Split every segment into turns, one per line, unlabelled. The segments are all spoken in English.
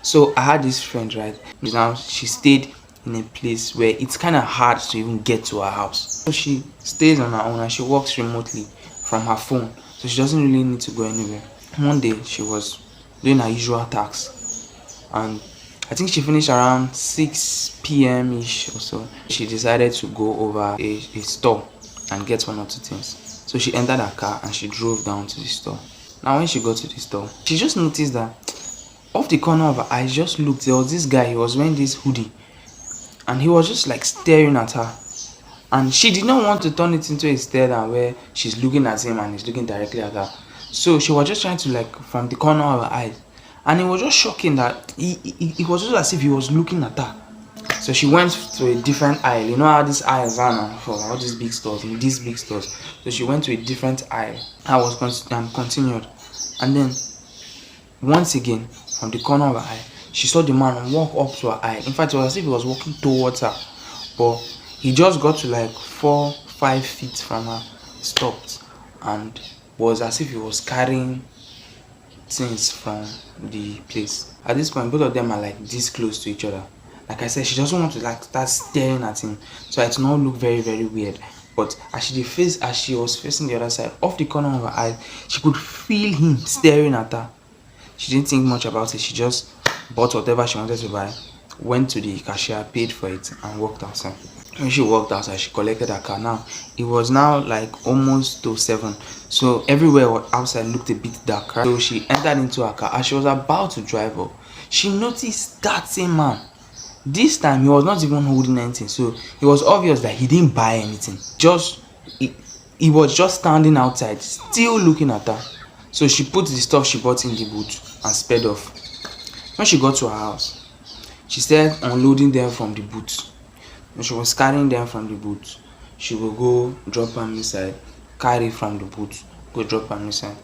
So I had this friend, right? Now she stayed in a place where it's kind of hard to even get to her house. So she stays on her own and she works remotely from her phone. So she doesn't really need to go anywhere. One day she was doing her usual tasks, and I think she finished around 6 p.m. ish or so. She decided to go over a store and get one or two things. So she entered her car and she drove down to the store. Now when she got to the store, she just noticed that off the corner of her eye, just looked, there was this guy. He was wearing this hoodie and he was just like staring at her, and she did not want to turn it into a stare down where she's looking at him and he's looking directly at her. So she was just trying to, like, from the corner of her eyes, and it was just shocking that it was just as if he was looking at her. So she went to a different aisle. You know how these aisles are now for all these big stores, in these big stores. So she went to a different aisle. I was continued, and then once again, from the corner of her eye, she saw the man walk up to her eye. In fact, it was as if he was walking towards her, but he just got to like 4-5 feet from her, stopped, and was as if he was carrying things from the place. At this point, both of them are like this close to each other. Like I said, she doesn't want to like start staring at him, so it not look very, very weird. But as she was facing the other side, off the corner of her eye, she could feel him staring at her. She didn't think much about it. She just bought whatever she wanted to buy, went to the cashier, paid for it, and walked outside. When she walked outside, she collected her car. Now it was now like almost to 7, so everywhere outside looked a bit darker. So she entered into her car. As she was about to drive up, she noticed that same man. This time he was not even holding anything, so it was obvious that he didn't buy anything. He was just standing outside, still looking at her. So she put the stuff she bought in the boot and sped off. When she got to her house, she started unloading them from the boot. When she was carrying them from the boot, she would go drop them inside, carry from the boot, go drop them inside.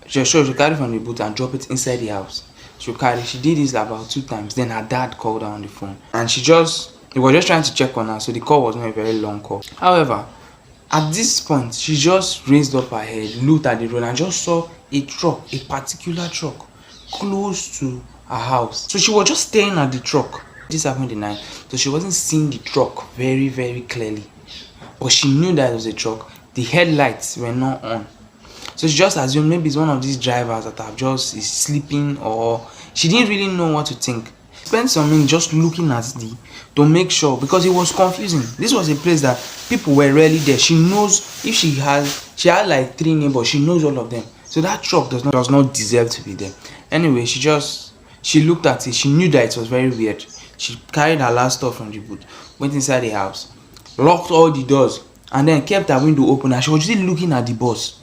She carry from the boot and drop it inside the house. She did this about 2 times. Then her dad called her on the phone, and he was just trying to check on her, so the call was not a very long call. However, at this point, she just raised up her head, looked at the road, and just saw a particular truck, close to her house. So she was just staring at the truck. This happened in the night, so she wasn't seeing the truck very, very clearly. But she knew that it was a truck. The headlights were not on. So she just assumed maybe it's one of these drivers that is sleeping, or she didn't really know what to think. Spent some minutes just looking at to make sure, because it was confusing. This was a place that people were rarely there. She knows if she had like 3 neighbors, she knows all of them. So that truck does not deserve to be there. Anyway, she looked at it. She knew that it was very weird. She carried her last stuff from the boot, went inside the house, locked all the doors, and then kept her window open. And she was just looking at the boss.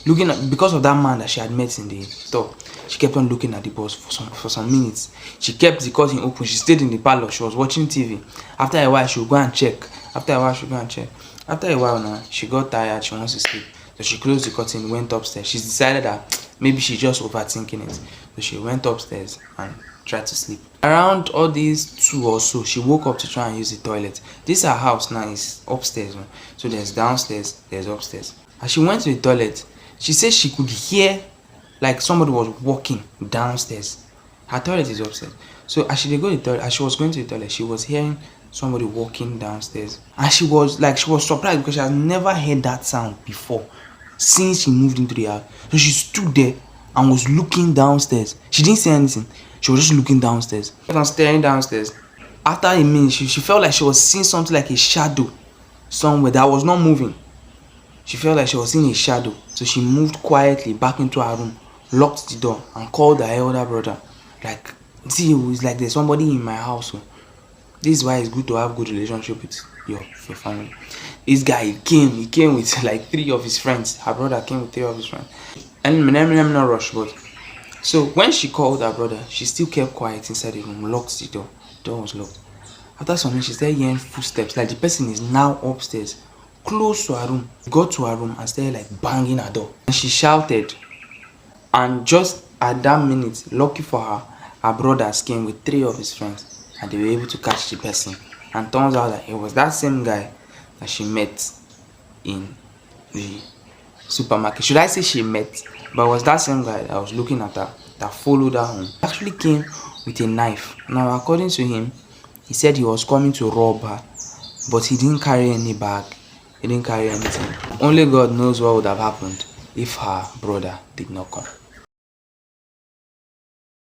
Because of that man that she had met in the store, she kept on looking at the boss for some minutes. She kept the curtain open. She stayed in the parlor. She was watching TV. After a while, she would go and check. After a while now, she got tired. She wants to sleep. So she closed the curtain, went upstairs. She decided that maybe she's just overthinking it. So she went upstairs and tried to sleep. Around all these 2 or so, she woke up to try and use the toilet. This her house now is upstairs. So there's downstairs, there's upstairs. As she went to the toilet, she said she could hear like somebody was walking downstairs. Her toilet is upstairs. So as she was going to the toilet, she was hearing somebody walking downstairs. And she was surprised because she had never heard that sound before since she moved into the house. So she stood there and was looking downstairs. She didn't say anything. She was just looking downstairs. She was staring downstairs. After a minute, she felt like she was seeing something like a shadow somewhere that was not moving. She felt like she was seeing a shadow. So she moved quietly back into her room, locked the door, and called her elder brother. Like, see, it's like there's somebody in my house. This is why it's good to have good relationship with your family. This guy he came with like 3 of his friends. Her brother came with 3 of his friends. And let me not rush, but so when she called her brother, she still kept quiet inside the room, locked the door. The door was locked. After some minutes, she started hearing footsteps, like the person is now upstairs, close to her room. Got to her room and started like banging her door. And she shouted, and just at that minute, lucky for her brothers came with 3 of his friends, and they were able to catch the person. And turns out that it was that same guy that she met in the supermarket. Should I say she met? But it was that same guy that was looking at her, that followed her home. He actually came with a knife. Now, according to him, he said he was coming to rob her, but he didn't carry any bag. He didn't carry anything. Only God knows what would have happened if her brother did not come.